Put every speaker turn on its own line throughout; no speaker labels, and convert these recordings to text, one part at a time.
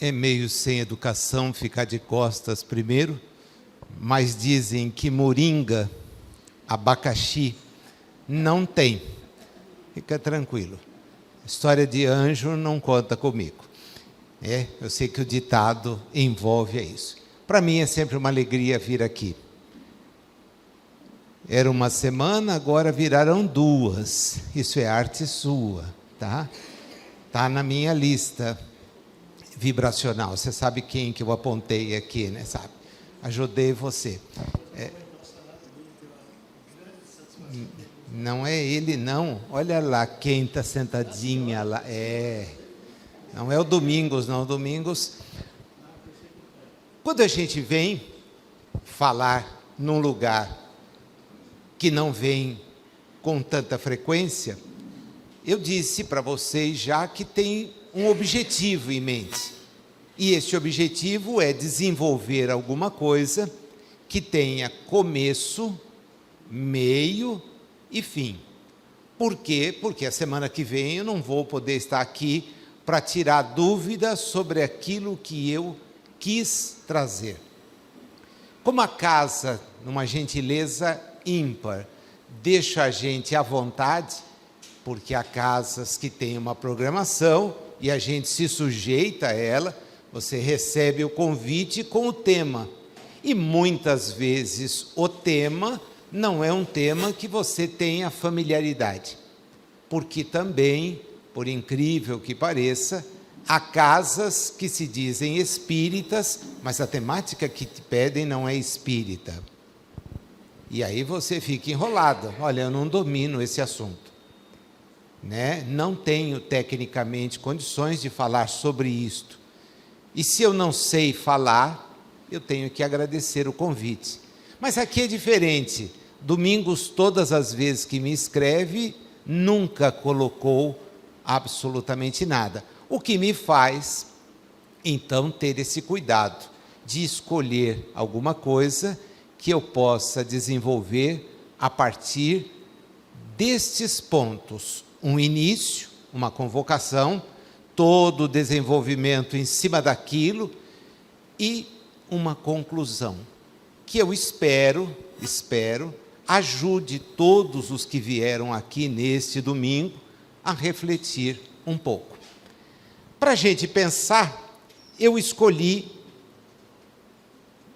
É meio sem educação ficar de costas primeiro, mas dizem que moringa, abacaxi, não tem. Fica tranquilo. História de anjo não conta comigo. Eu sei que o ditado envolve isso. Para mim é sempre uma alegria vir aqui. Era uma semana, agora viraram 2. Isso é arte sua, tá? Tá na minha lista vibracional. Você sabe quem que eu apontei aqui, né? Sabe? Ajudei você. Não é ele, não. Olha lá quem está sentadinha lá. Não é o Domingos, não. O Domingos. Quando a gente vem falar num lugar que não vem com tanta frequência, eu disse para vocês já que tem um objetivo em mente. E esse objetivo é desenvolver alguma coisa que tenha começo, meio e fim. Por quê? Porque a semana que vem eu não vou poder estar aqui para tirar dúvidas sobre aquilo que eu quis trazer. Como a casa, numa gentileza ímpar, deixa a gente à vontade, porque há casas que têm uma programação e a gente se sujeita a ela, você recebe o convite com o tema. E muitas vezes o tema não é um tema que você tenha familiaridade, porque também, por incrível que pareça, há casas que se dizem espíritas, mas a temática que te pedem não é espírita. E aí você fica enrolado. Olha, eu não domino esse assunto, né? Não tenho tecnicamente condições de falar sobre isto. E se eu não sei falar, eu tenho que agradecer o convite. Mas aqui é diferente. Domingos, todas as vezes que me escreve, nunca colocou absolutamente nada. O que me faz, então, ter esse cuidado de escolher alguma coisa que eu possa desenvolver a partir destes pontos. Um início, uma convocação, todo o desenvolvimento em cima daquilo e uma conclusão, que eu espero, ajude todos os que vieram aqui neste domingo a refletir um pouco. Para a gente pensar, eu escolhi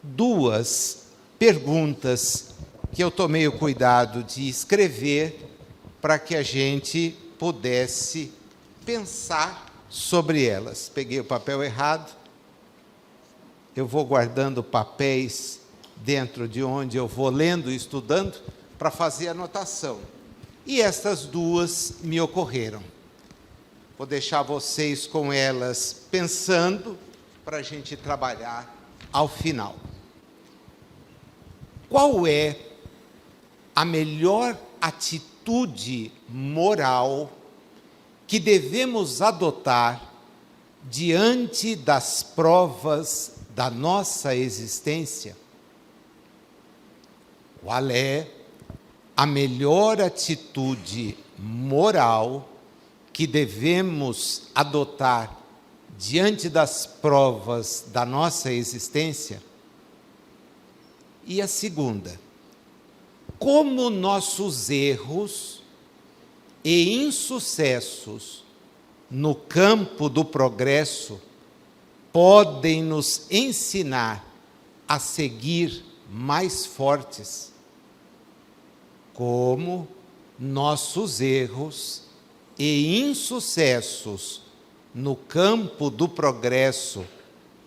2 perguntas que eu tomei o cuidado de escrever para que a gente pudesse pensar sobre elas. Peguei o papel errado, eu vou guardando papéis dentro de onde eu vou lendo e estudando para fazer anotação. E estas 2 me ocorreram. Vou deixar vocês com elas pensando para a gente trabalhar ao final. Qual é a melhor atitude moral que devemos adotar diante das provas da nossa existência? Qual é a melhor atitude moral que devemos adotar diante das provas da nossa existência? E a segunda, como nossos erros e insucessos no campo do progresso podem nos ensinar a seguir mais fortes? Como nossos erros e insucessos no campo do progresso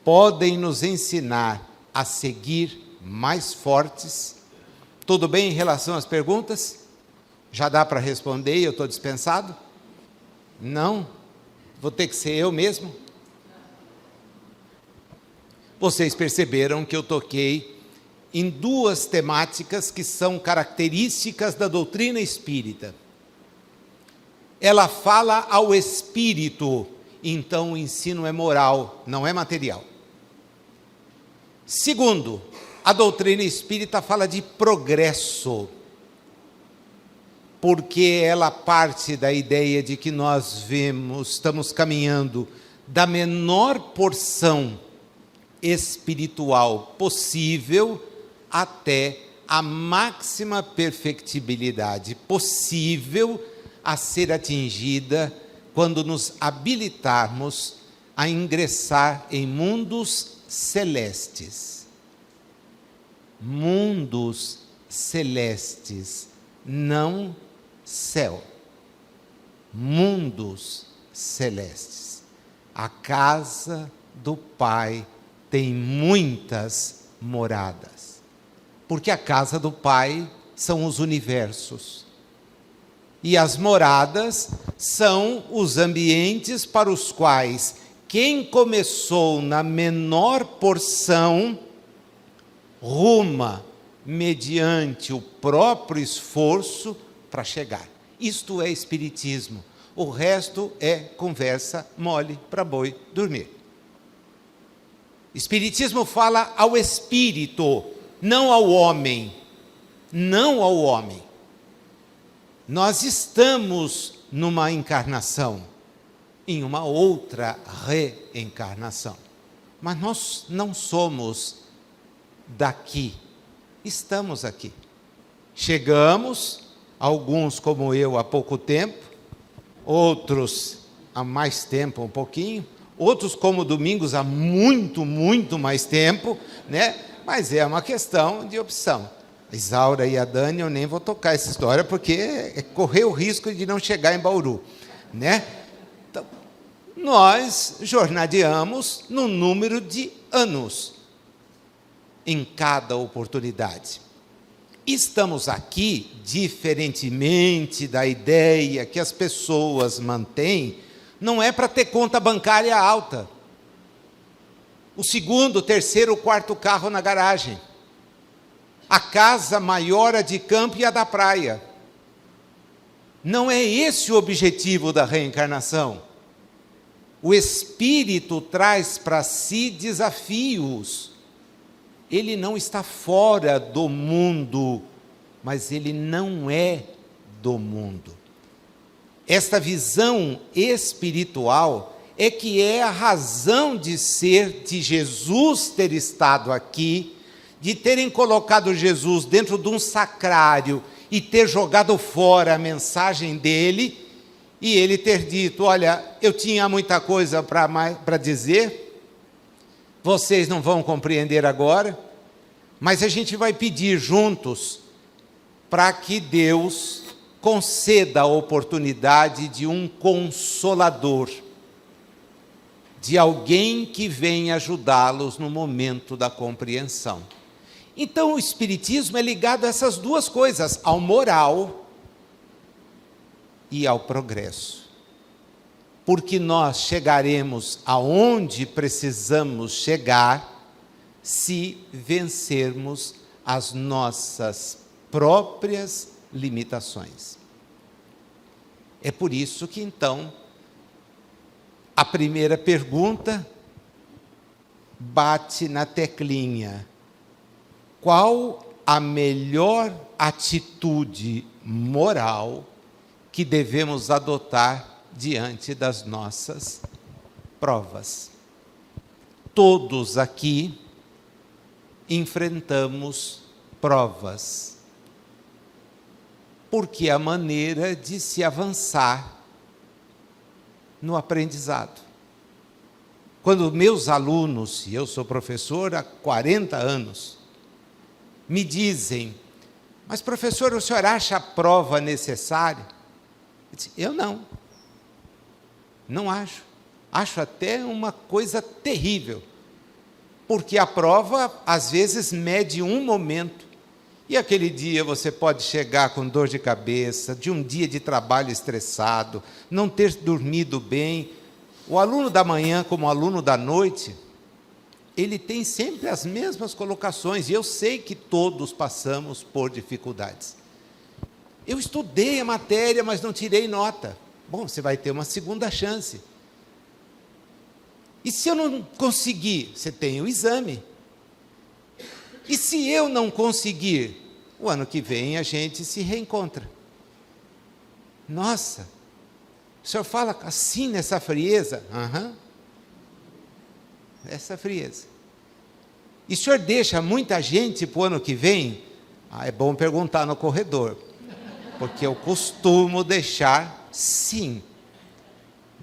podem nos ensinar a seguir mais fortes? Tudo bem em relação às perguntas? Já dá para responder e eu estou dispensado? Não? Vou ter que ser eu mesmo? Vocês perceberam que eu toquei em 2 temáticas que são características da doutrina espírita. Ela fala ao espírito, então o ensino é moral, não é material. Segundo, a doutrina espírita fala de progresso, porque ela parte da ideia de que nós estamos caminhando da menor porção espiritual possível até a máxima perfectibilidade possível a ser atingida quando nos habilitarmos a ingressar em mundos celestes. Mundos celestes, não céu. Mundos celestes. A casa do Pai tem muitas moradas, porque a casa do Pai são os universos. E as moradas são os ambientes para os quais quem começou na menor porção ruma mediante o próprio esforço para chegar. Isto é espiritismo. O resto é conversa mole para boi dormir. Espiritismo fala ao espírito, não ao homem. Não ao homem. Nós estamos numa encarnação, em uma outra reencarnação. Mas nós não somos daqui. Estamos aqui. Chegamos, alguns como eu há pouco tempo, outros há mais tempo um pouquinho, outros como Domingos há muito, muito mais tempo, né? Mas é uma questão de opção. A Isaura e a Dani, eu nem vou tocar essa história, porque é correr o risco de não chegar em Bauru, né? Então, nós jornadeamos no número de anos em cada oportunidade. Estamos aqui, diferentemente da ideia que as pessoas mantêm, não é para ter conta bancária alta. O segundo, terceiro, quarto carro na garagem. A casa maior, a de campo e a da praia. Não é esse o objetivo da reencarnação. O espírito traz para si desafios. Ele não está fora do mundo, mas ele não é do mundo. Esta visão espiritual é que é a razão de ser de Jesus ter estado aqui, de terem colocado Jesus dentro de um sacrário e ter jogado fora a mensagem dele, e ele ter dito: olha, eu tinha muita coisa para dizer, vocês não vão compreender agora, mas a gente vai pedir juntos para que Deus conceda a oportunidade de um consolador, de alguém que venha ajudá-los no momento da compreensão. Então o Espiritismo é ligado a essas duas coisas, ao moral e ao progresso. Porque nós chegaremos aonde precisamos chegar se vencermos as nossas próprias limitações. É por isso que, então, a primeira pergunta bate na teclinha: qual a melhor atitude moral que devemos adotar diante das nossas provas? Todos aqui enfrentamos provas, porque é a maneira de se avançar no aprendizado. Quando meus alunos, e eu sou professor há 40 anos, me dizem: mas professor, o senhor acha a prova necessária? Eu não acho. Acho até uma coisa terrível, porque a prova às vezes mede um momento, e aquele dia você pode chegar com dor de cabeça, de um dia de trabalho estressado, não ter dormido bem. O aluno da manhã, como o aluno da noite, ele tem sempre as mesmas colocações, e eu sei que todos passamos por dificuldades. Eu estudei a matéria, mas não tirei nota. Bom, você vai ter uma segunda chance. E se eu não conseguir? Você tem o exame. E se eu não conseguir? O ano que vem a gente se reencontra. Nossa, o senhor fala assim nessa frieza? essa frieza. E o senhor deixa muita gente para o ano que vem? É bom perguntar no corredor, porque eu costumo deixar sim.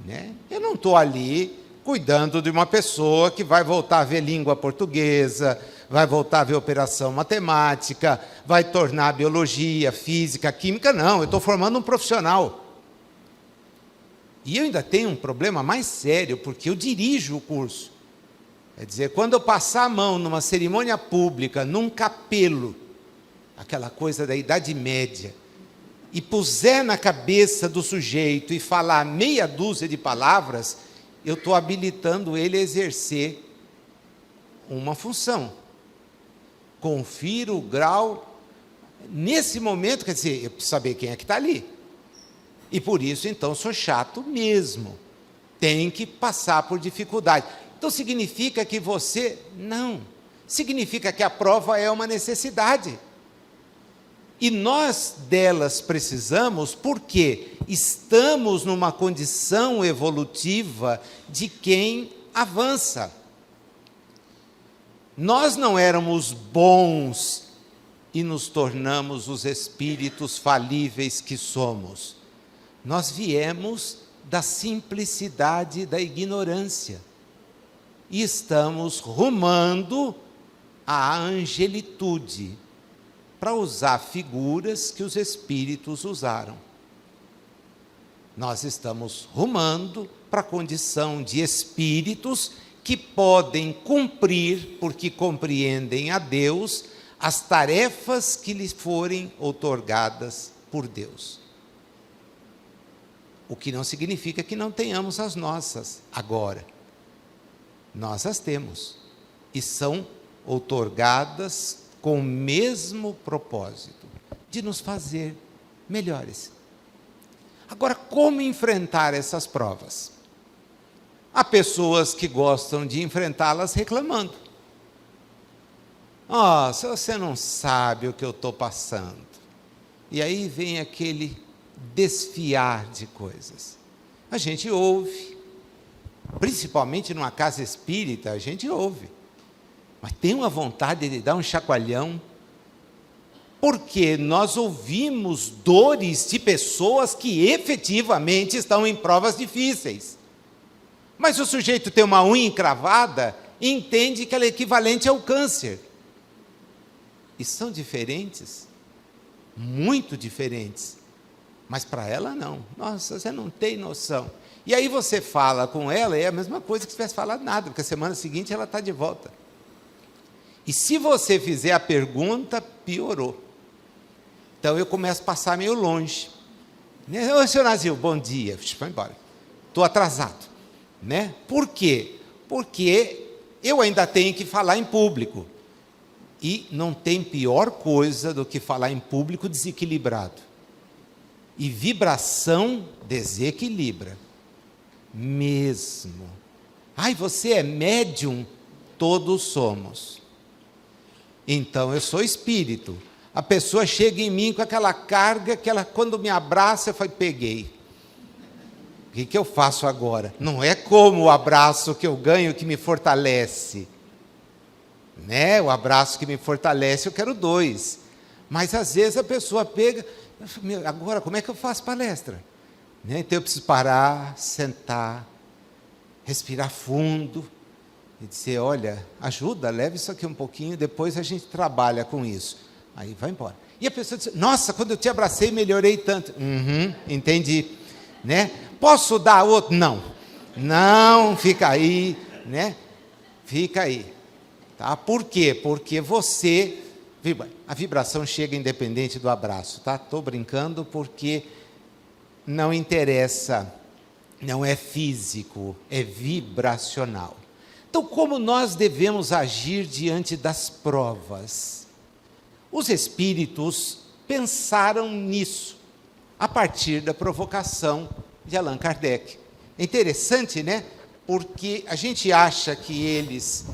Né? Eu não estou ali cuidando de uma pessoa que vai voltar a ver língua portuguesa, vai voltar a ver operação matemática, vai tornar biologia, física, química, não. Eu estou formando um profissional. E eu ainda tenho um problema mais sério, porque eu dirijo o curso. Quer dizer, quando eu passar a mão numa cerimônia pública, num capelo, aquela coisa da Idade Média, e puser na cabeça do sujeito e falar meia dúzia de palavras, eu estou habilitando ele a exercer uma função. Confiro o grau. Nesse momento, quer dizer, eu preciso saber quem é que está ali. E por isso, então, sou chato mesmo. Tem que passar por dificuldade. Então, significa que você... Não. Significa que a prova é uma necessidade. E nós delas precisamos porque estamos numa condição evolutiva de quem avança. Nós não éramos bons e nos tornamos os espíritos falíveis que somos. Nós viemos da simplicidade da ignorância e estamos rumando à angelitude, para usar figuras que os espíritos usaram. Nós estamos rumando para a condição de espíritos que podem cumprir, porque compreendem a Deus, as tarefas que lhes forem outorgadas por Deus. O que não significa que não tenhamos as nossas agora. Nós as temos e são outorgadas com o mesmo propósito, de nos fazer melhores. Agora, como enfrentar essas provas? Há pessoas que gostam de enfrentá-las reclamando. Se você não sabe o que eu estou passando. E aí vem aquele desfiar de coisas. A gente ouve, principalmente numa casa espírita, a gente ouve. Mas tem uma vontade de dar um chacoalhão, porque nós ouvimos dores de pessoas que efetivamente estão em provas difíceis. Mas o sujeito tem uma unha encravada e entende que ela é equivalente ao câncer. E são diferentes, muito diferentes. Mas para ela não. Nossa, você não tem noção. E aí você fala com ela, é a mesma coisa que se tivesse falado nada, porque a semana seguinte ela está de volta. E se você fizer a pergunta, piorou. Então eu começo a passar meio longe. Ô, senhor Nazil, bom dia. Vai embora. Estou atrasado. Né? Por quê? Porque eu ainda tenho que falar em público. E não tem pior coisa do que falar em público desequilibrado. E vibração desequilibra. Mesmo. Você é médium? Todos somos. Então, eu sou espírito. A pessoa chega em mim com aquela carga que ela, quando me abraça, eu falo, peguei. O que eu faço agora? Não é como o abraço que eu ganho que me fortalece. Né? O abraço que me fortalece, eu quero 2. Mas, às vezes, a pessoa pega... Agora, como é que eu faço palestra? Né? Então, eu preciso parar, sentar, respirar fundo... E dizer, olha, ajuda, leve isso aqui um pouquinho, depois a gente trabalha com isso. Aí vai embora. E a pessoa diz, nossa, quando eu te abracei, melhorei tanto. Entendi. Né? Posso dar outro? Não. Não, fica aí. Né? Fica aí. Tá? Por quê? Porque você... A vibração chega independente do abraço. Tá? Estou brincando porque não interessa. Não é físico, é vibracional. Então, como nós devemos agir diante das provas? Os espíritos pensaram nisso, a partir da provocação de Allan Kardec. É interessante, né? Porque a gente acha que eles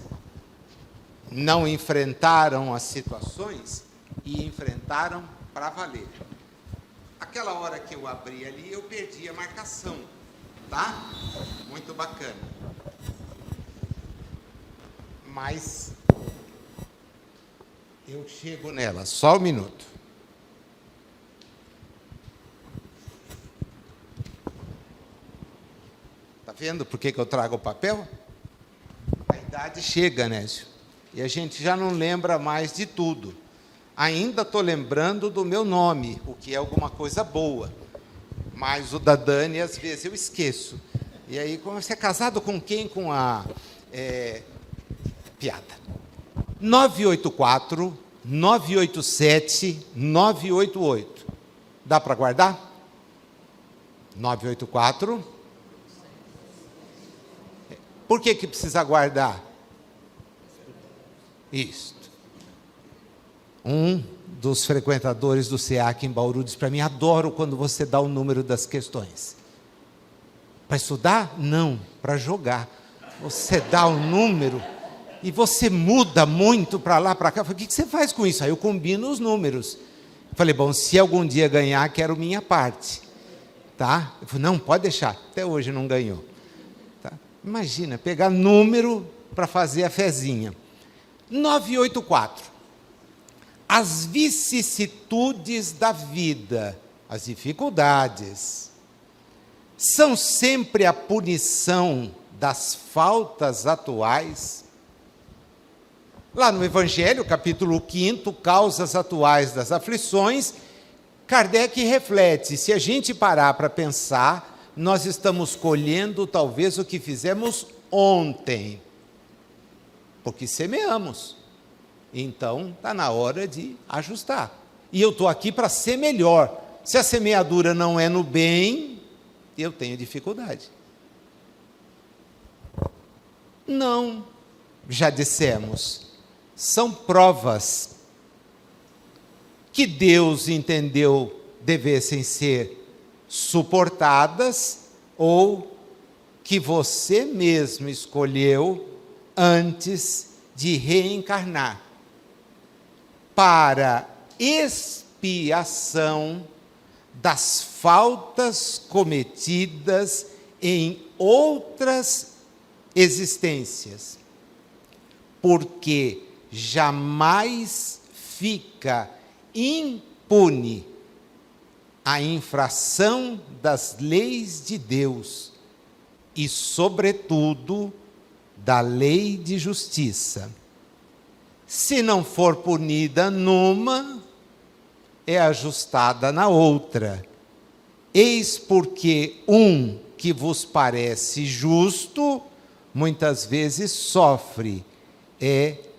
não enfrentaram as situações e enfrentaram para valer. Aquela hora que eu abri ali, eu perdi a marcação, tá? Muito bacana. mas eu chego nela, só um minuto. Está vendo por que eu trago o papel? A idade chega, Nécio, e a gente já não lembra mais de tudo. Ainda estou lembrando do meu nome, o que é alguma coisa boa, mas o da Dani, às vezes, eu esqueço. E aí, como você é casado com quem? Com a... piada. 984, 987, 988. Dá para guardar? 984. Por que precisa guardar? Isso. Um dos frequentadores do SEAC em Bauru disse para mim: adoro quando você dá o número das questões. Para estudar? Não, para jogar. Você dá o número e você muda muito para lá, para cá. Eu falei: o que você faz com isso? Aí eu combino os números. Eu falei: bom, se algum dia ganhar, quero minha parte. Tá? Eu falei: não, pode deixar. Até hoje não ganhou. Tá? Imagina, pegar número para fazer a fezinha. 984. As vicissitudes da vida, as dificuldades, são sempre a punição das faltas atuais? Lá no Evangelho, capítulo 5, causas atuais das aflições, Kardec reflete: se a gente parar para pensar, nós estamos colhendo talvez o que fizemos ontem, porque semeamos. Então, está na hora de ajustar. E eu estou aqui para ser melhor. Se a semeadura não é no bem, eu tenho dificuldade. Não, já dissemos, são provas que Deus entendeu devessem ser suportadas ou que você mesmo escolheu antes de reencarnar, para expiação das faltas cometidas em outras existências, porque jamais fica impune a infração das leis de Deus e, sobretudo, da lei de justiça. Se não for punida numa, é ajustada na outra. Eis porque um que vos parece justo, muitas vezes sofre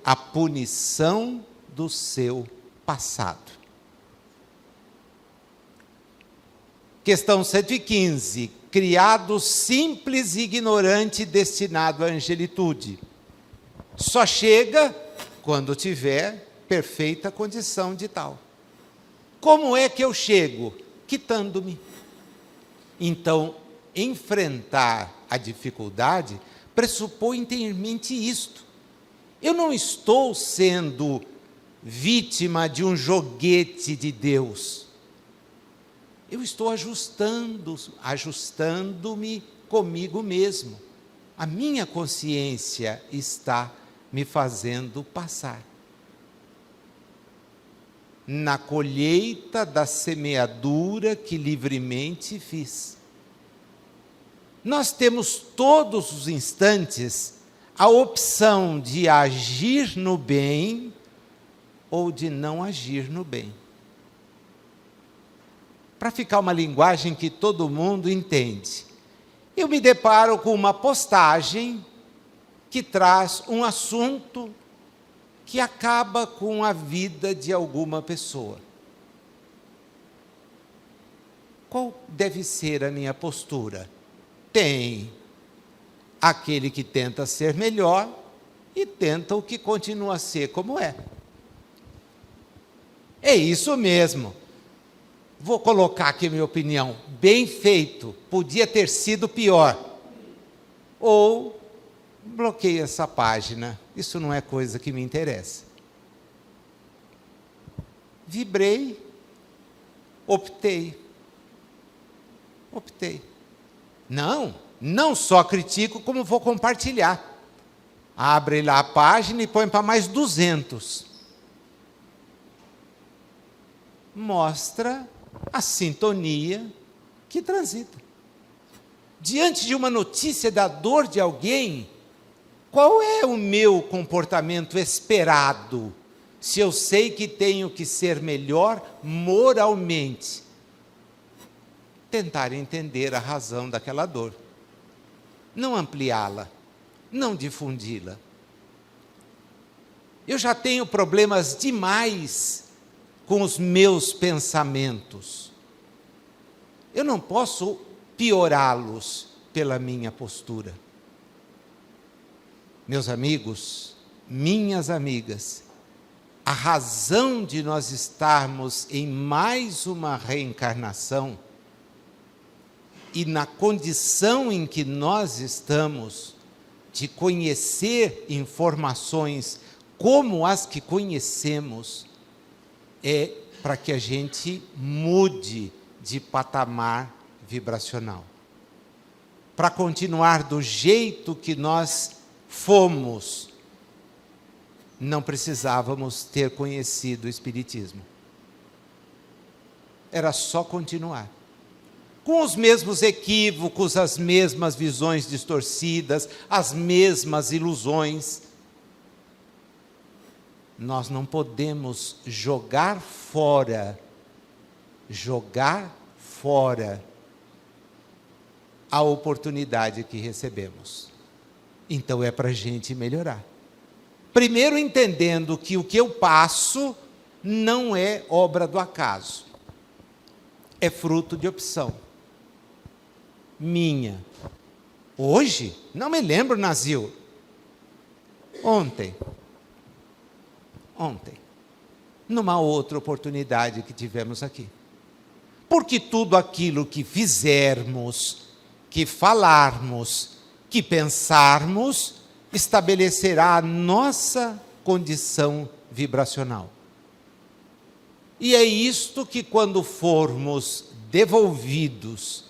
a punição do seu passado. Questão 115. Criado simples e ignorante, destinado à angelitude. Só chega quando tiver perfeita condição de tal. Como é que eu chego? Quitando-me. Então, enfrentar a dificuldade pressupõe ter em mente isto. Eu não estou sendo vítima de um joguete de Deus. Eu estou ajustando-me comigo mesmo. A minha consciência está me fazendo passar. Na colheita da semeadura que livremente fiz. Nós temos todos os instantes a opção de agir no bem ou de não agir no bem. Para ficar uma linguagem que todo mundo entende, eu me deparo com uma postagem que traz um assunto que acaba com a vida de alguma pessoa. Qual deve ser a minha postura? Tem aquele que tenta ser melhor e tenta o que continua a ser como é. É isso mesmo. Vou colocar aqui a minha opinião. Bem feito, podia ter sido pior. Ou bloqueie essa página, isso não é coisa que me interessa. Vibrei, optei. Não só critico, como vou compartilhar. Abre lá a página e põe para mais 200. Mostra a sintonia que transita. Diante de uma notícia da dor de alguém, qual é o meu comportamento esperado? Se eu sei que tenho que ser melhor moralmente, tentar entender a razão daquela dor, não ampliá-la, não difundi-la. Eu já tenho problemas demais com os meus pensamentos. Eu não posso piorá-los pela minha postura. Meus amigos, minhas amigas, a razão de nós estarmos em mais uma reencarnação e na condição em que nós estamos de conhecer informações como as que conhecemos, é para que a gente mude de patamar vibracional. Para continuar do jeito que nós fomos, não precisávamos ter conhecido o Espiritismo. Era só continuar. Com os mesmos equívocos, as mesmas visões distorcidas, as mesmas ilusões. Nós não podemos jogar fora a oportunidade que recebemos. Então é para a gente melhorar. Primeiro entendendo que o que eu passo não é obra do acaso. É fruto de opção minha. Hoje, não me lembro, Nazil. Ontem, numa outra oportunidade que tivemos aqui. Porque tudo aquilo que fizermos, que falarmos, que pensarmos, estabelecerá a nossa condição vibracional. E é isto que, quando formos devolvidos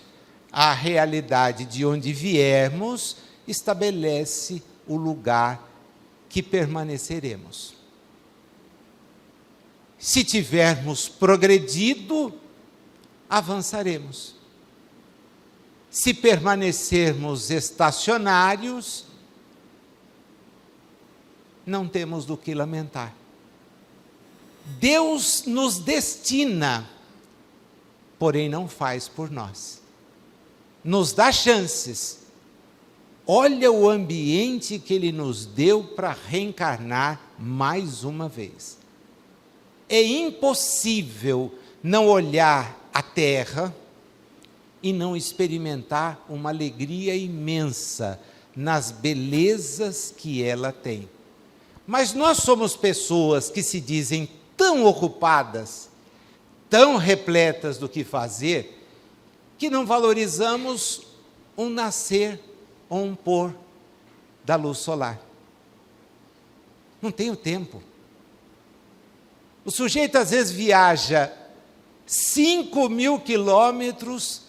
à realidade de onde viemos, estabelece o lugar que permaneceremos. Se tivermos progredido, avançaremos. Se permanecermos estacionários, não temos do que lamentar. Deus nos destina, porém não faz por nós. Nos dá chances. Olha o ambiente que Ele nos deu para reencarnar mais uma vez. É impossível não olhar a Terra e não experimentar uma alegria imensa nas belezas que ela tem. Mas nós somos pessoas que se dizem tão ocupadas, tão repletas do que fazer, que não valorizamos um nascer ou um pôr da luz solar. Não tenho tempo. O sujeito às vezes viaja 5.000 quilômetros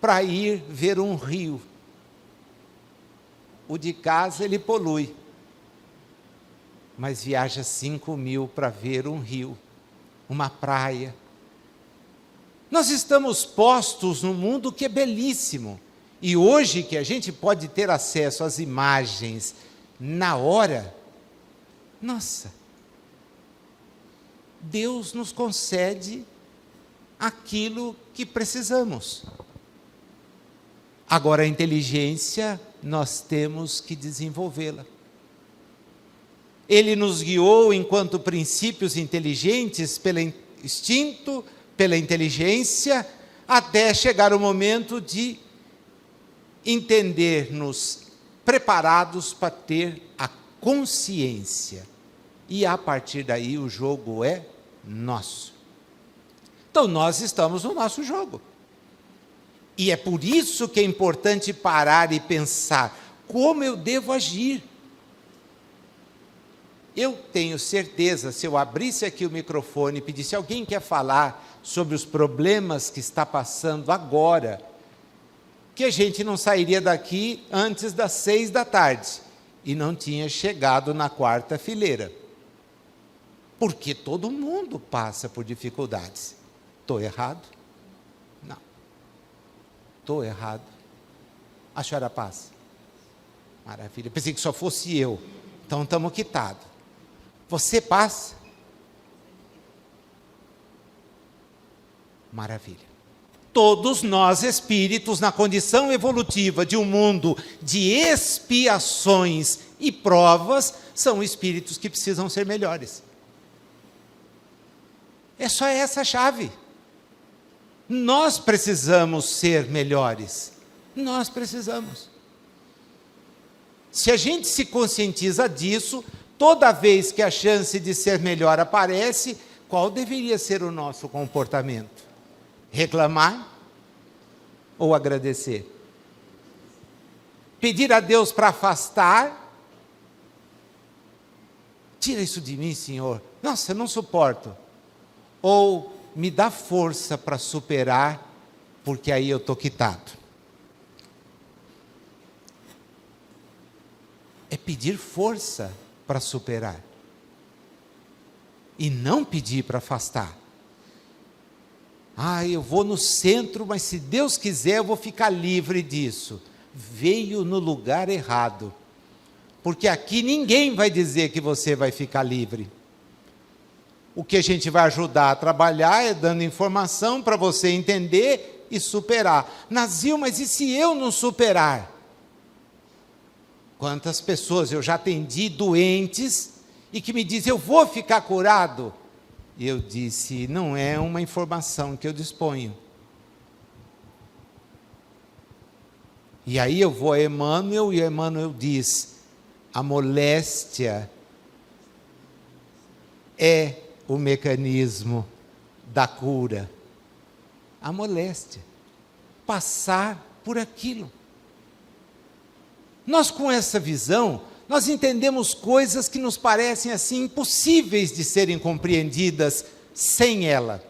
para ir ver um rio. O de casa ele polui, mas viaja 5.000 para ver um rio, uma praia. Nós estamos postos num mundo que é belíssimo, e hoje que a gente pode ter acesso às imagens na hora, nossa, Deus nos concede aquilo que precisamos. Agora, a inteligência, nós temos que desenvolvê-la. Ele nos guiou enquanto princípios inteligentes, pelo instinto, pela inteligência, até chegar o momento de entender-nos preparados para ter a consciência. E a partir daí o jogo é nosso. Então nós estamos no nosso jogo. E é por isso que é importante parar e pensar, como eu devo agir? Eu tenho certeza, se eu abrisse aqui o microfone e pedisse, alguém quer falar sobre os problemas que está passando agora, que a gente não sairia daqui antes das 6 da tarde. e não tinha chegado na quarta fileira. Porque todo mundo passa por dificuldades. Estou errado? Não. Estou errado. A senhora passa? Maravilha. Pensei que só fosse eu. Então estamos quitados. Você passa? Maravilha. Todos nós, espíritos, na condição evolutiva de um mundo de expiações e provas, são espíritos que precisam ser melhores. É só essa a chave. Nós precisamos ser melhores. Nós precisamos. Se a gente se conscientiza disso, toda vez que a chance de ser melhor aparece, qual deveria ser o nosso comportamento? Reclamar ou agradecer? Pedir a Deus para afastar? Tira isso de mim, Senhor. Nossa, eu não suporto. Ou me dá força para superar, porque aí eu estou quitado. É pedir força para superar. E não pedir para afastar. Eu vou no centro, mas se Deus quiser eu vou ficar livre disso. Veio no lugar errado. Porque aqui ninguém vai dizer que você vai ficar livre. O que a gente vai ajudar a trabalhar é dando informação para você entender e superar. Nazil, mas e se eu não superar? Quantas pessoas eu já atendi doentes e que me dizem, eu vou ficar curado? E eu disse, não é uma informação que eu disponho. E aí eu vou a Emmanuel e Emmanuel diz, a moléstia é o mecanismo da cura. A moléstia. Passar por aquilo. Nós com essa visão, nós entendemos coisas que nos parecem assim impossíveis de serem compreendidas sem ela.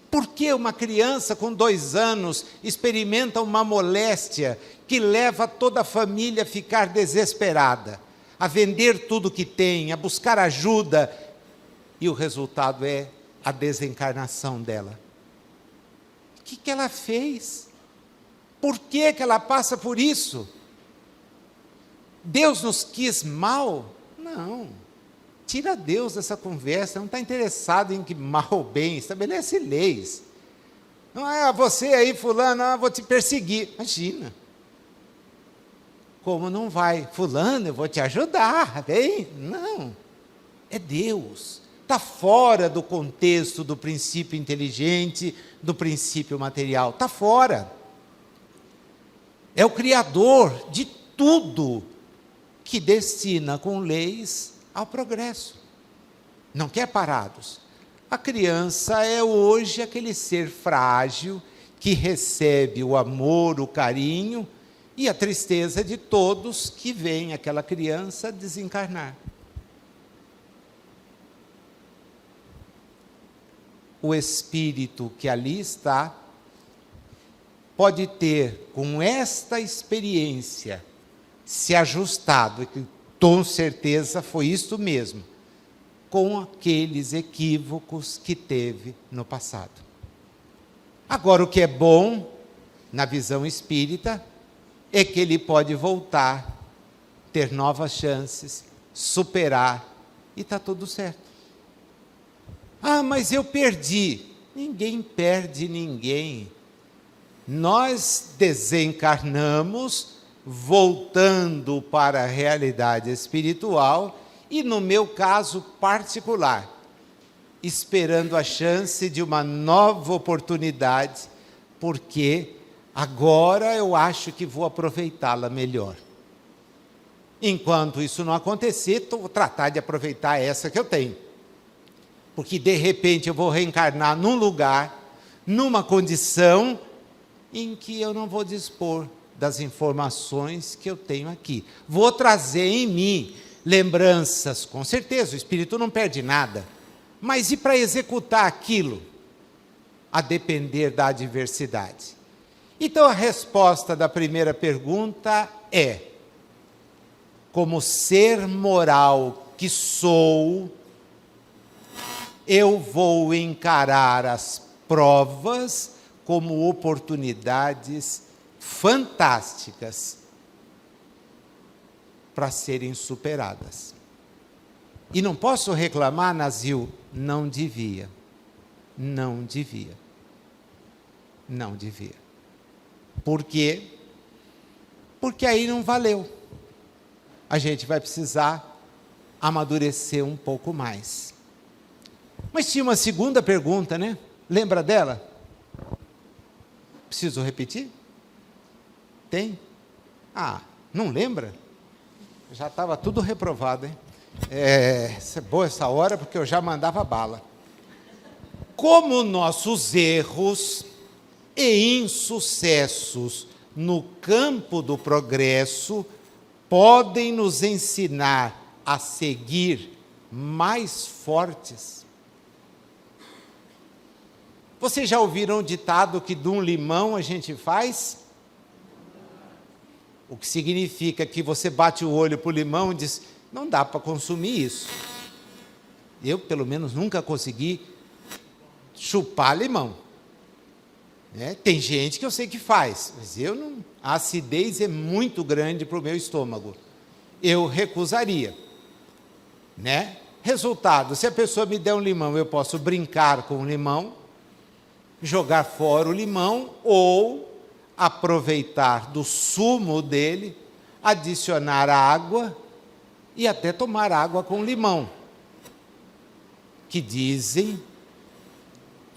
Por que uma criança com 2 anos experimenta uma moléstia que leva toda a família a ficar desesperada, a vender tudo que tem, a buscar ajuda, e o resultado é a desencarnação dela? O que ela fez? Por que ela passa por isso? Deus nos quis mal? Não. Tira Deus dessa conversa, não está interessado em que mal ou bem, estabelece leis. Não é você aí, fulano, vou te perseguir. Imagina. Como não vai? Fulano, eu vou te ajudar, bem? Não. É Deus. Está fora do contexto do princípio inteligente, do princípio material. Está fora. É o Criador de tudo que destina com leis ao progresso. Não quer parados. A criança é hoje aquele ser frágil que recebe o amor, o carinho e a tristeza de todos que veem aquela criança desencarnar. O espírito que ali está pode ter, com esta experiência, se ajustado, e que com certeza foi isto mesmo, com aqueles equívocos que teve no passado. Agora, o que é bom, na visão espírita, é que ele pode voltar, ter novas chances, superar, e está tudo certo. Mas eu perdi. Ninguém perde ninguém. Nós desencarnamos, voltando para a realidade espiritual, e no meu caso particular, esperando a chance de uma nova oportunidade, porque agora eu acho que vou aproveitá-la melhor. Enquanto isso não acontecer, vou tratar de aproveitar essa que eu tenho. Porque de repente eu vou reencarnar num lugar, numa condição em que eu não vou dispor das informações que eu tenho aqui. Vou trazer em mim lembranças, com certeza, o espírito não perde nada. Mas e para executar aquilo? A depender da adversidade. Então a resposta da primeira pergunta é: como ser moral que sou, eu vou encarar as provas como oportunidades fantásticas para serem superadas. E não posso reclamar, Nazil, não devia. Não devia. Não devia. Por quê? Porque aí não valeu. A gente vai precisar amadurecer um pouco mais. Mas tinha uma segunda pergunta, né? Lembra dela? Preciso repetir? Tem? Ah, não lembra? Já estava tudo reprovado, hein? É boa essa hora, porque eu já mandava bala. Como nossos erros e insucessos no campo do progresso podem nos ensinar a seguir mais fortes? Vocês já ouviram o ditado que de um limão a gente faz? O que significa que você bate o olho para o limão e diz, não dá para consumir isso. Eu, pelo menos, nunca consegui chupar limão. Tem gente que eu sei que faz, mas eu não. A acidez é muito grande para o meu estômago. Eu recusaria. Resultado, se a pessoa me der um limão, eu posso brincar com o limão, jogar fora o limão ou aproveitar do sumo dele, adicionar água e até tomar água com limão, que dizem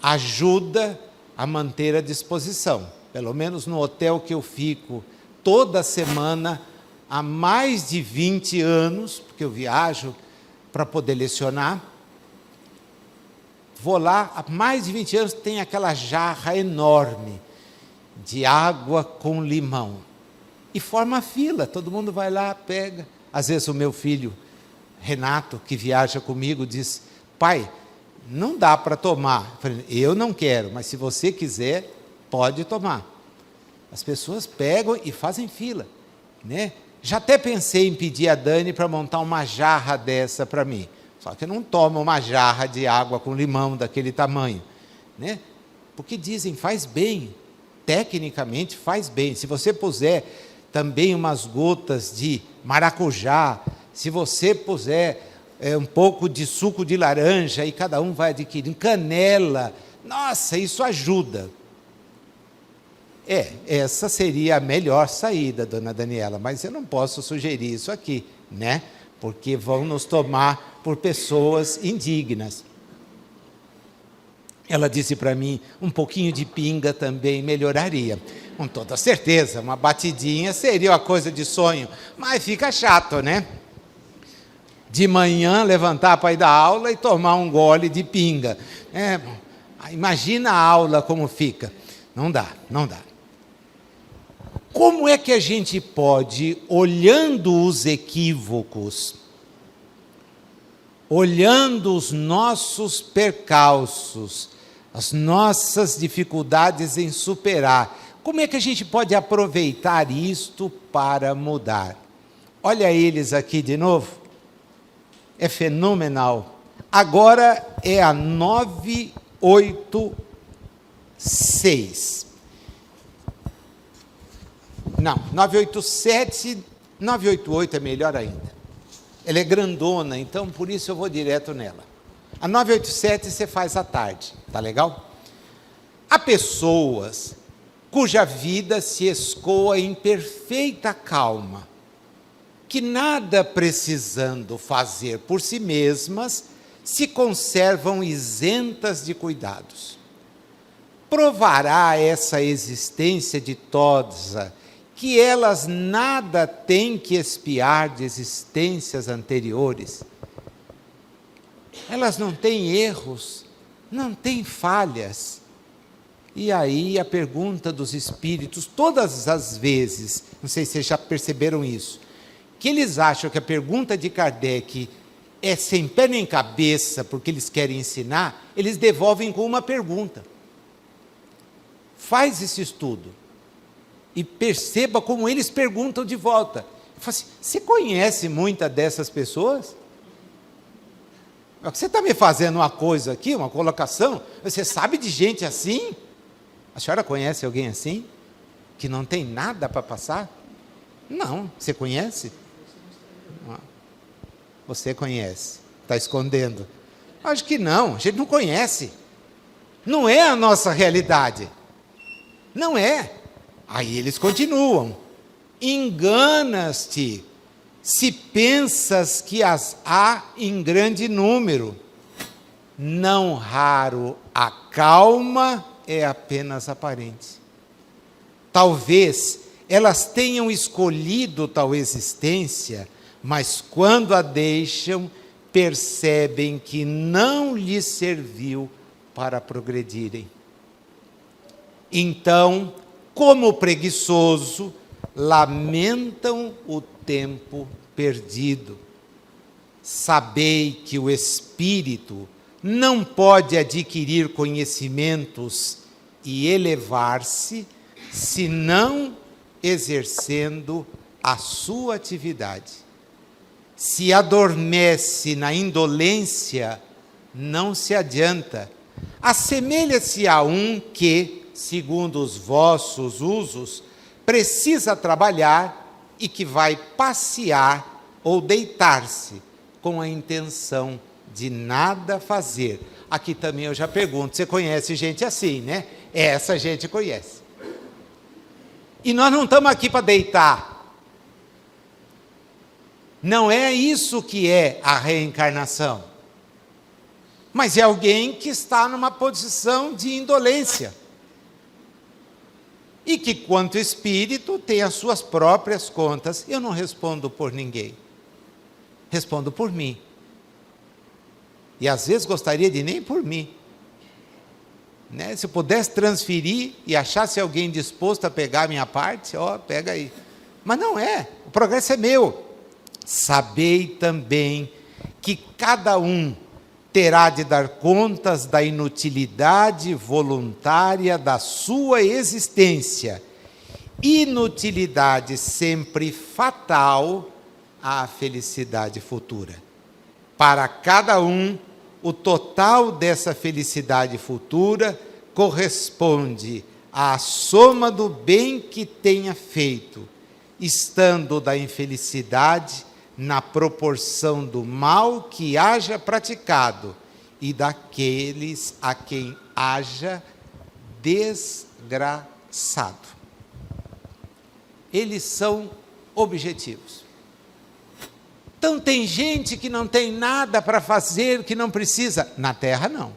ajuda a manter a disposição. Pelo menos no hotel que eu fico toda semana há mais de 20 anos, porque eu viajo para poder lecionar, vou lá, há mais de 20 anos, tem aquela jarra enorme de água com limão. E forma fila, todo mundo vai lá, pega. Às vezes o meu filho, Renato, que viaja comigo, diz, pai, não dá para tomar. Eu falei, eu não quero, mas se você quiser, pode tomar. As pessoas pegam e fazem fila. Já até pensei em pedir a Dani para montar uma jarra dessa para mim. Só que eu não tomo uma jarra de água com limão daquele tamanho. Porque dizem, faz bem. Tecnicamente faz bem. Se você puser também umas gotas de maracujá, se você puser um pouco de suco de laranja, e cada um vai adquirir canela, nossa, isso ajuda. Essa seria a melhor saída, dona Daniela, mas eu não posso sugerir isso aqui, porque vão nos tomar por pessoas indignas. Ela disse para mim, um pouquinho de pinga também melhoraria. Com toda certeza, uma batidinha seria uma coisa de sonho, mas fica chato, De manhã, levantar para ir dar aula e tomar um gole de pinga. Imagina a aula como fica. Não dá. Como é que a gente pode, olhando os equívocos, olhando os nossos percalços, as nossas dificuldades em superar, como é que a gente pode aproveitar isto para mudar? Olha eles aqui de novo. É fenomenal. Agora é a 986. Não, 987, 988 é melhor ainda. Ela é grandona, então por isso eu vou direto nela. A 987 você faz à tarde, tá legal? Há pessoas cuja vida se escoa em perfeita calma, que nada precisando fazer por si mesmas, se conservam isentas de cuidados. Provará essa existência ditosa que elas nada têm que expiar de existências anteriores. Elas não têm erros, não têm falhas. E aí a pergunta dos espíritos, todas as vezes, não sei se vocês já perceberam isso, que eles acham que a pergunta de Kardec é sem pé nem cabeça, porque eles querem ensinar, eles devolvem com uma pergunta. Faz esse estudo e perceba como eles perguntam de volta. assim, você conhece muitas dessas pessoas? Você está me fazendo uma coisa aqui, uma colocação, você sabe de gente assim? A senhora conhece alguém assim? Que não tem nada para passar? Não, você conhece? Você conhece, está escondendo. Acho que não, a gente não conhece. Não é a nossa realidade. Não é. Aí eles continuam. Enganas-te, se pensas que as há em grande número. Não raro a calma é apenas aparente. Talvez elas tenham escolhido tal existência, mas quando a deixam, percebem que não lhes serviu para progredirem. Então, como preguiçoso, lamentam o tempo perdido. Sabei que o espírito não pode adquirir conhecimentos e elevar-se, senão exercendo a sua atividade. Se adormece na indolência, não se adianta. Assemelha-se a um que, segundo os vossos usos, precisa trabalhar e que vai passear ou deitar-se com a intenção de nada fazer. Aqui também eu já pergunto, você conhece gente assim, né? Essa gente conhece. E nós não estamos aqui para deitar. Não é isso que é a reencarnação. Mas é alguém que está numa posição de indolência. E que, quanto espírito, tem as suas próprias contas. Eu não respondo por ninguém. Respondo por mim. E às vezes gostaria de nem por mim. Né? Se eu pudesse transferir e achasse alguém disposto a pegar a minha parte, pega aí. Mas não é. O progresso é meu. Sabei também que cada um terá de dar contas da inutilidade voluntária da sua existência, inutilidade sempre fatal à felicidade futura. Para cada um, o total dessa felicidade futura corresponde à soma do bem que tenha feito, estando da infelicidade na proporção do mal que haja praticado e daqueles a quem haja desgraçado. Eles são objetivos. Então tem gente que não tem nada para fazer, que não precisa. Na Terra não.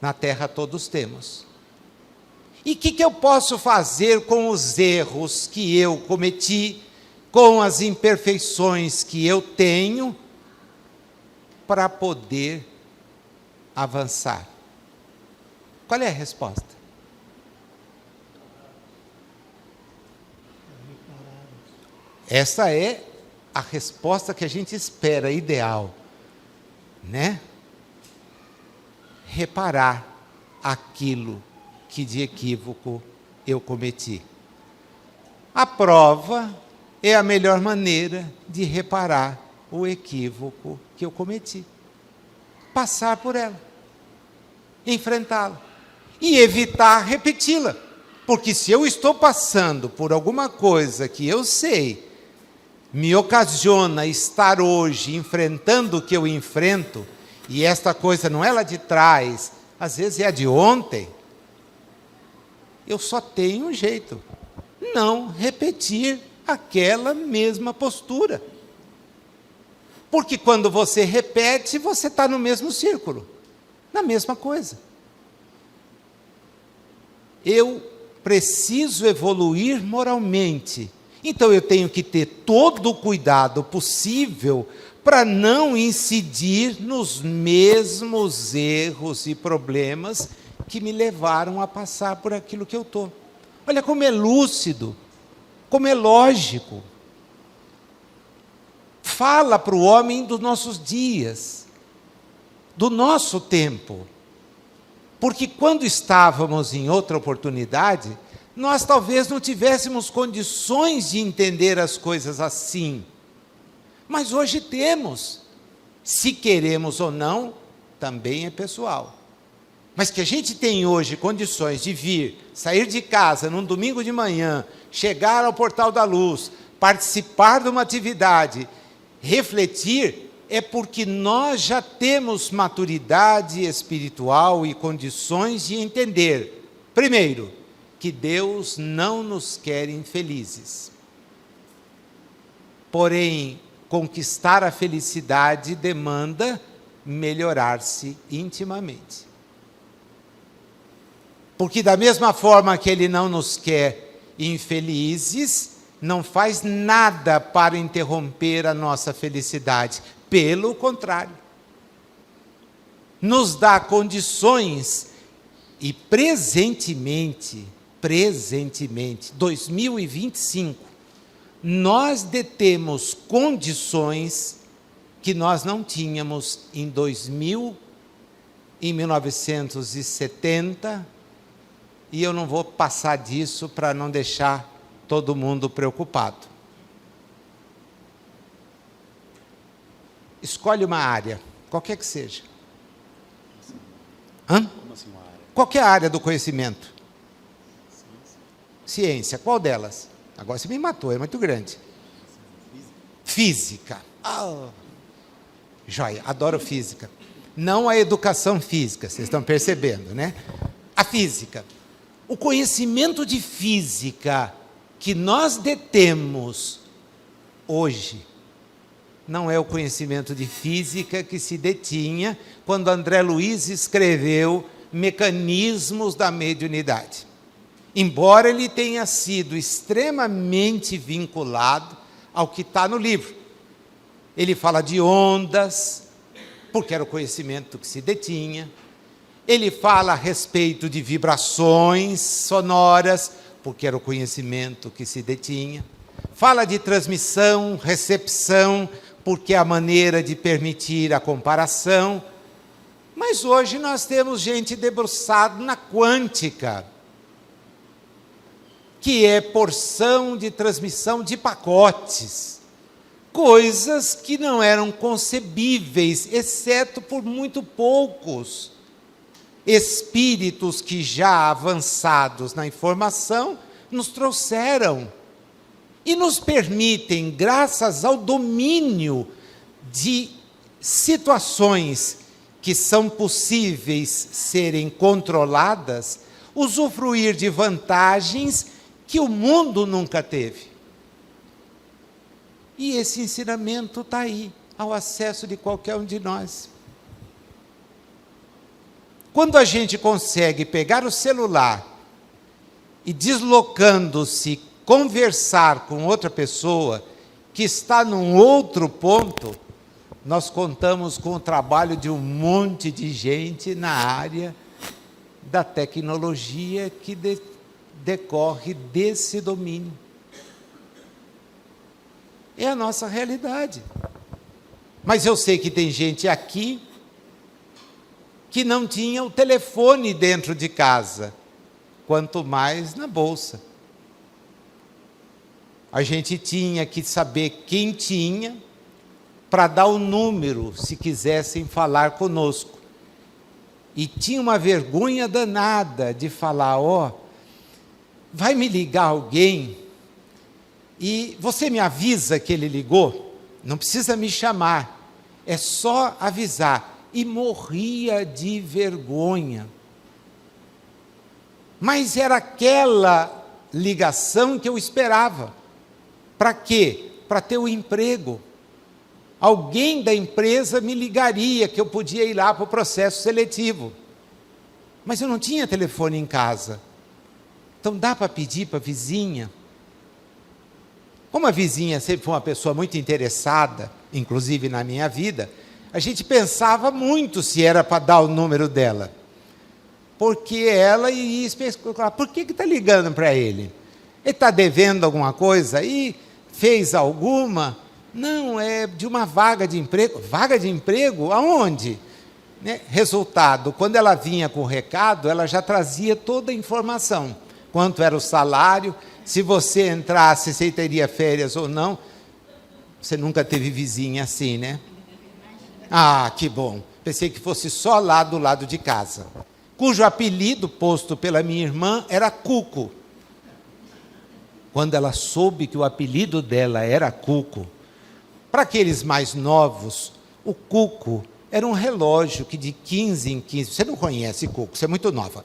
Na Terra todos temos. E o que eu posso fazer com os erros que eu cometi, com as imperfeições que eu tenho, para poder avançar? Qual é a resposta? Essa é a resposta que a gente espera, ideal, né? Reparar aquilo que de equívoco eu cometi. A prova é a melhor maneira de reparar o equívoco que eu cometi. Passar por ela, enfrentá-la e evitar repeti-la. Porque se eu estou passando por alguma coisa que eu sei me ocasiona estar hoje enfrentando o que eu enfrento, e esta coisa não é lá de trás, às vezes é a de ontem, eu só tenho um jeito: não repetir aquela mesma postura. Porque quando você repete, você está no mesmo círculo, na mesma coisa. Eu preciso evoluir moralmente, então eu tenho que ter todo o cuidado possível para não incidir nos mesmos erros e problemas que me levaram a passar por aquilo que eu estou. Olha como é lúcido, como é lógico. Fala para o homem dos nossos dias, do nosso tempo. Porque quando estávamos em outra oportunidade, nós talvez não tivéssemos condições de entender as coisas assim. Mas hoje temos. Se queremos ou não, também é pessoal. Mas que a gente tem hoje condições de vir, sair de casa num domingo de manhã, chegar ao Portal da Luz, participar de uma atividade, refletir, é porque nós já temos maturidade espiritual e condições de entender, primeiro, que Deus não nos quer infelizes. Porém, conquistar a felicidade demanda melhorar-se intimamente. Porque da mesma forma que Ele não nos quer infelizes, não faz nada para interromper a nossa felicidade. Pelo contrário, nos dá condições e presentemente, 2025, nós detemos condições que nós não tínhamos em 1970, e eu não vou passar disso para não deixar todo mundo preocupado. Escolhe uma área, qualquer que seja. Como assim uma área? Qualquer área do conhecimento. Ciência, qual delas? Agora você me matou, é muito grande. Física. Joia, adoro física. Não a educação física, vocês estão percebendo, né? A física. O conhecimento de física que nós detemos hoje não é o conhecimento de física que se detinha quando André Luiz escreveu Mecanismos da Mediunidade. Embora ele tenha sido extremamente vinculado ao que está no livro. Ele fala de ondas, porque era o conhecimento que se detinha. Ele fala a respeito de vibrações sonoras, porque era o conhecimento que se detinha. Fala de transmissão, recepção, porque é a maneira de permitir a comparação. Mas hoje nós temos gente debruçada na quântica, que é porção de transmissão de pacotes. Coisas que não eram concebíveis, exceto por muito poucos espíritos que já avançados na informação nos trouxeram e nos permitem, graças ao domínio de situações que são possíveis serem controladas, usufruir de vantagens que o mundo nunca teve. E esse ensinamento está aí, ao acesso de qualquer um de nós. Quando a gente consegue pegar o celular e, deslocando-se, conversar com outra pessoa que está num outro ponto, nós contamos com o trabalho de um monte de gente na área da tecnologia que decorre desse domínio. É a nossa realidade. Mas eu sei que tem gente aqui que não tinha o telefone dentro de casa, quanto mais na bolsa. A gente tinha que saber quem tinha para dar o número, se quisessem falar conosco. E tinha uma vergonha danada de falar, vai me ligar alguém e você me avisa que ele ligou? Não precisa me chamar, é só avisar. E morria de vergonha. Mas era aquela ligação que eu esperava. Para quê? Para ter o emprego. Alguém da empresa me ligaria que eu podia ir lá para o processo seletivo. Mas eu não tinha telefone em casa. Então dá para pedir para a vizinha? Como a vizinha sempre foi uma pessoa muito interessada, inclusive na minha vida, a gente pensava muito se era para dar o número dela. Porque ela iria especular, por que está ligando para ele? Ele está devendo alguma coisa aí? Fez alguma? Não, é de uma vaga de emprego. Vaga de emprego? Aonde? Resultado, quando ela vinha com o recado, ela já trazia toda a informação. quanto era o salário, se você entrasse, você teria férias ou não. Você nunca teve vizinha assim, né? Ah, que bom. Pensei que fosse só lá do lado de casa. Cujo apelido posto pela minha irmã era Cuco. Quando ela soube que o apelido dela era Cuco, para aqueles mais novos, o Cuco era um relógio que de 15 em 15... Você não conhece Cuco, você é muito nova.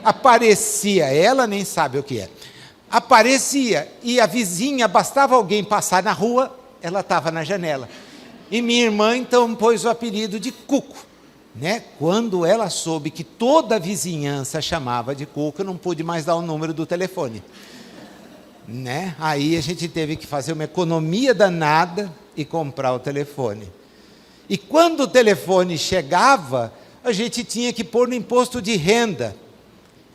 Aparecia, ela nem sabe o que é. Aparecia, e a vizinha, bastava alguém passar na rua, ela estava na janela. E minha irmã, então, pôs o apelido de Cuco. Né? Quando ela soube que toda a vizinhança chamava de Cuco, eu não pude mais dar o número do telefone. Né? Aí a gente teve que fazer uma economia danada e comprar o telefone. E quando o telefone chegava, a gente tinha que pôr no imposto de renda.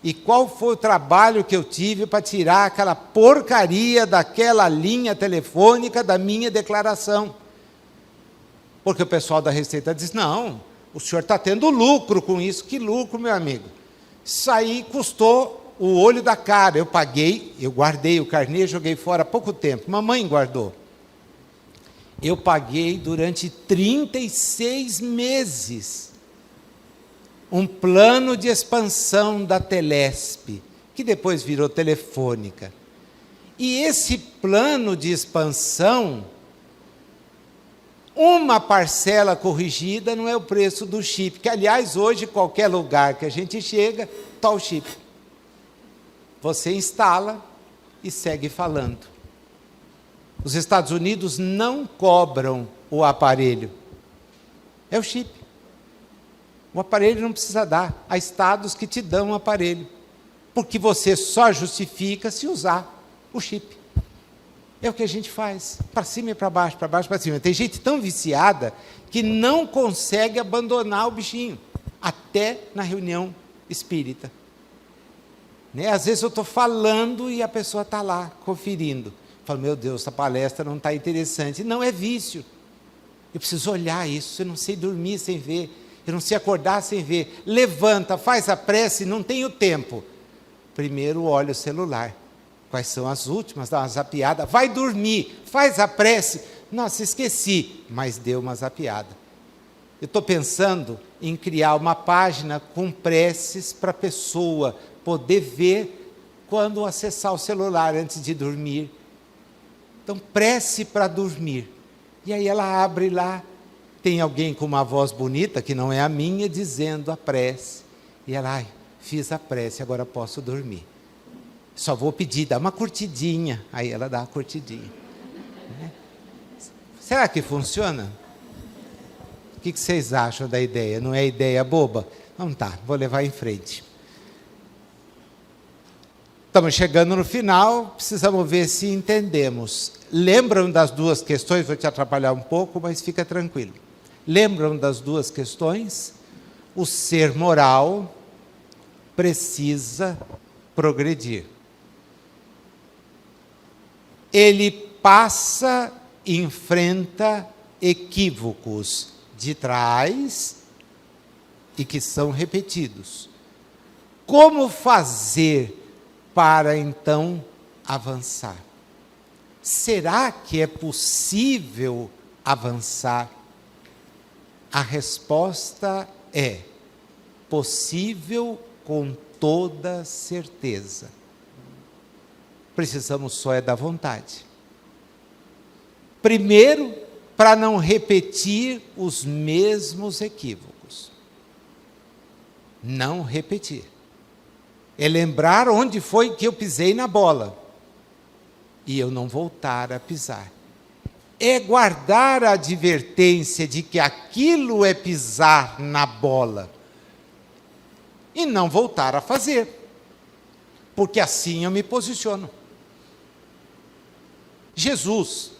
E qual foi o trabalho que eu tive para tirar aquela porcaria daquela linha telefônica da minha declaração? Porque o pessoal da Receita diz, não, o senhor está tendo lucro com isso. Que lucro, meu amigo? Isso aí custou o olho da cara. Eu paguei, eu guardei o carnê, joguei fora há pouco tempo. Mamãe guardou. Eu paguei durante 36 meses um plano de expansão da Telesp, que depois virou Telefônica. E esse plano de expansão, uma parcela corrigida não é o preço do chip, que aliás hoje qualquer lugar que a gente chega, está o chip. Você instala e segue falando. Os Estados Unidos não cobram o aparelho. É o chip. O aparelho não precisa dar. Há estados que te dão um aparelho. Porque você só justifica se usar o chip. É o que a gente faz. Para cima e para baixo, para baixo e para cima. Tem gente tão viciada que não consegue abandonar o bichinho. Até na reunião espírita. Né? Às vezes eu estou falando e a pessoa está lá, conferindo. Eu falo, meu Deus, essa palestra não está interessante. Não, é vício. Eu preciso olhar isso. Eu não sei dormir sem ver. Eu não sei acordar sem ver. Levanta, faz a prece, não tenho tempo. Primeiro olha o celular. Quais são as últimas? Dá uma zapiada. Vai dormir, faz a prece. Nossa, esqueci, mas deu uma zapiada. Eu estou pensando em criar uma página com preces para a pessoa poder ver quando acessar o celular antes de dormir. Então, prece para dormir. E aí ela abre lá, tem alguém com uma voz bonita, que não é a minha, dizendo a prece. E ela, fiz a prece, agora posso dormir. Só vou pedir, dá uma curtidinha. Aí ela dá uma curtidinha. Será que funciona? O que vocês acham da ideia? Não é ideia boba? Não tá, vou levar em frente. Estamos chegando no final, precisamos ver se entendemos. Lembram das duas questões? Vou te atrapalhar um pouco, mas fica tranquilo. Lembram das duas questões? O ser moral precisa progredir. Ele passa e enfrenta equívocos de trás e que são repetidos. Como fazer para então avançar? Será que é possível avançar? A resposta é possível com toda certeza. Precisamos só da vontade. Primeiro, para não repetir os mesmos equívocos. Não repetir. É lembrar onde foi que eu pisei na bola. E eu não voltar a pisar. É guardar a advertência de que aquilo é pisar na bola. E não voltar a fazer. Porque assim eu me posiciono. Jesus,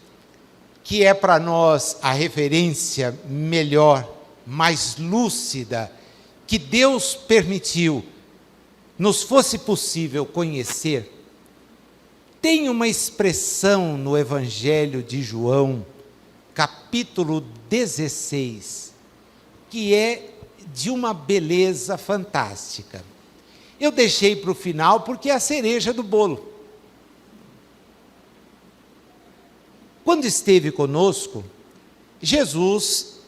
que é para nós a referência melhor, mais lúcida, que Deus permitiu, nos fosse possível conhecer, tem uma expressão no Evangelho de João, capítulo 16, que é de uma beleza fantástica. Eu deixei para o final porque é a cereja do bolo. Quando esteve conosco, Jesus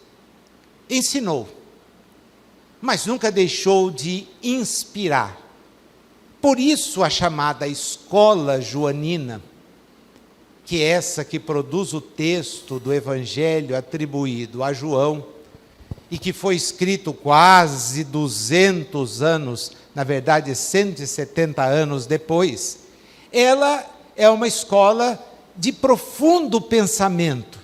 ensinou, mas nunca deixou de inspirar. Por isso a chamada escola joanina, que é essa que produz o texto do Evangelho atribuído a João, e que foi escrito quase 200 anos, na verdade 170 anos depois, ela é uma escola de profundo pensamento.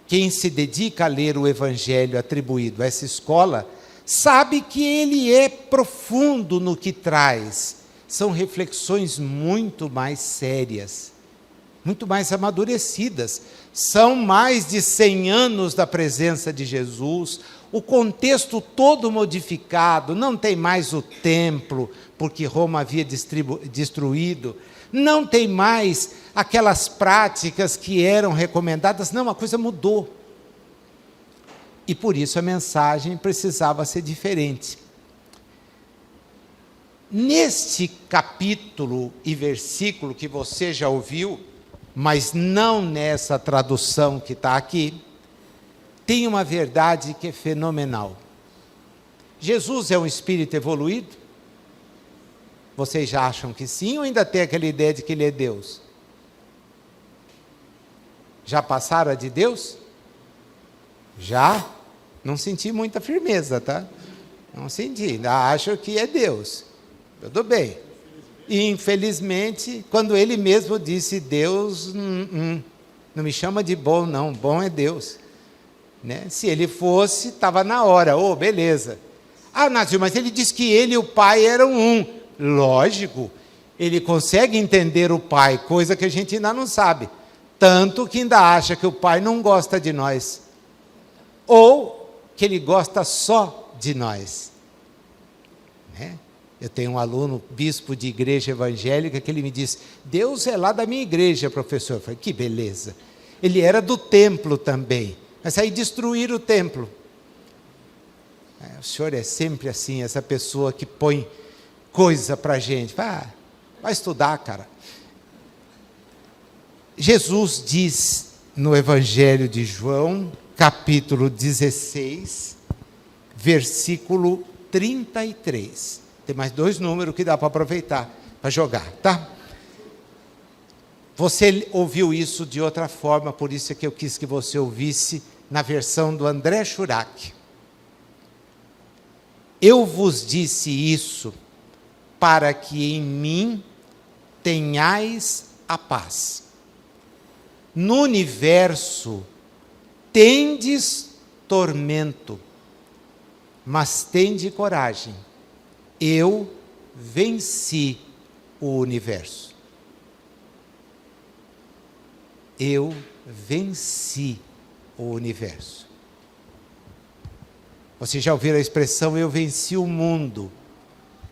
Quem se dedica a ler o Evangelho atribuído a essa escola, sabe que ele é profundo no que traz. São reflexões muito mais sérias, muito mais amadurecidas. São mais de 100 anos da presença de Jesus, o contexto todo modificado, não tem mais o templo, porque Roma havia destruído, não tem mais aquelas práticas que eram recomendadas, não, a coisa mudou. E por isso a mensagem precisava ser diferente. Neste capítulo e versículo que você já ouviu, mas não nessa tradução que está aqui, tem uma verdade que é fenomenal. Jesus é um espírito evoluído? Vocês já acham que sim ou ainda tem aquela ideia de que ele é Deus? Já passaram de Deus? Já? Não senti muita firmeza, tá? Não senti, ainda acho que é Deus. Tudo bem. E infelizmente, quando ele mesmo disse Deus, não me chama de bom não, bom é Deus. Né? Se ele fosse, estava na hora, beleza. Ah, Nácio, mas ele disse que ele e o pai eram um. Lógico, ele consegue entender o pai, coisa que a gente ainda não sabe. Tanto que ainda acha que o pai não gosta de nós. Ou que ele gosta só de nós. Né? Eu tenho um aluno, bispo de igreja evangélica, que ele me diz, Deus é lá da minha igreja, professor. Eu falei, que beleza. Ele era do templo também, mas aí destruíram o templo. O senhor é sempre assim, essa pessoa que põe coisa para a gente. Vai estudar, cara. Jesus diz no Evangelho de João, capítulo 16, versículo 33. Tem mais 2 números que dá para aproveitar, para jogar, tá? Você ouviu isso de outra forma, por isso é que eu quis que você ouvisse na versão do André Schurach. Eu vos disse isso para que em mim tenhais a paz. No universo tendes tormento, mas tende coragem. Eu venci o universo. Eu venci o universo. Vocês já ouviram a expressão, eu venci o mundo?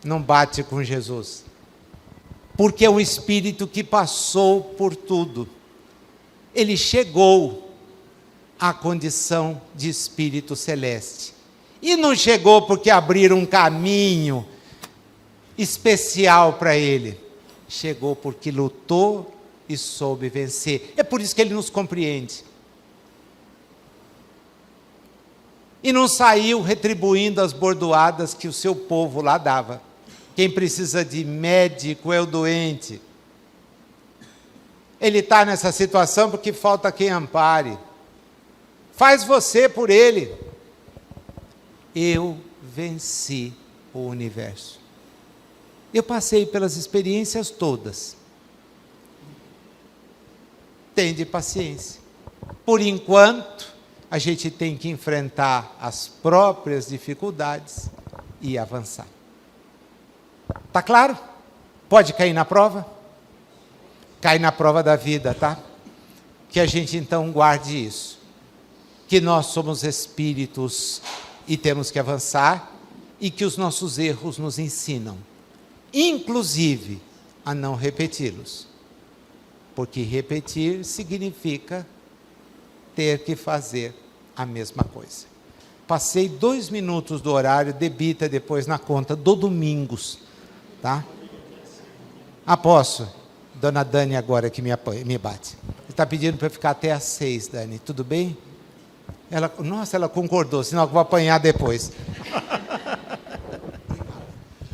Não bate com Jesus. Porque é um espírito que passou por tudo. Ele chegou à condição de espírito celeste. E não chegou porque abriram um caminho especial para ele. Chegou porque lutou e soube vencer. É por isso que ele nos compreende. E não saiu retribuindo as bordoadas que o seu povo lá dava. Quem precisa de médico é o doente. Ele está nessa situação porque falta quem ampare. Faz você por ele. Eu venci o universo. Eu passei pelas experiências todas. Tende paciência. Por enquanto, a gente tem que enfrentar as próprias dificuldades e avançar. Tá claro? Pode cair na prova? Cai na prova da vida, tá? Que a gente então guarde isso. Que nós somos espíritos e temos que avançar e que os nossos erros nos ensinam, inclusive, a não repeti-los. Porque repetir significa ter que fazer a mesma coisa. Passei 2 minutos do horário, debita depois na conta do Domingos. tá? Ah, posso? Dona Dani agora que me bate. Está pedindo para ficar até às 6, Dani. Tudo bem? Ela concordou, senão eu vou apanhar depois.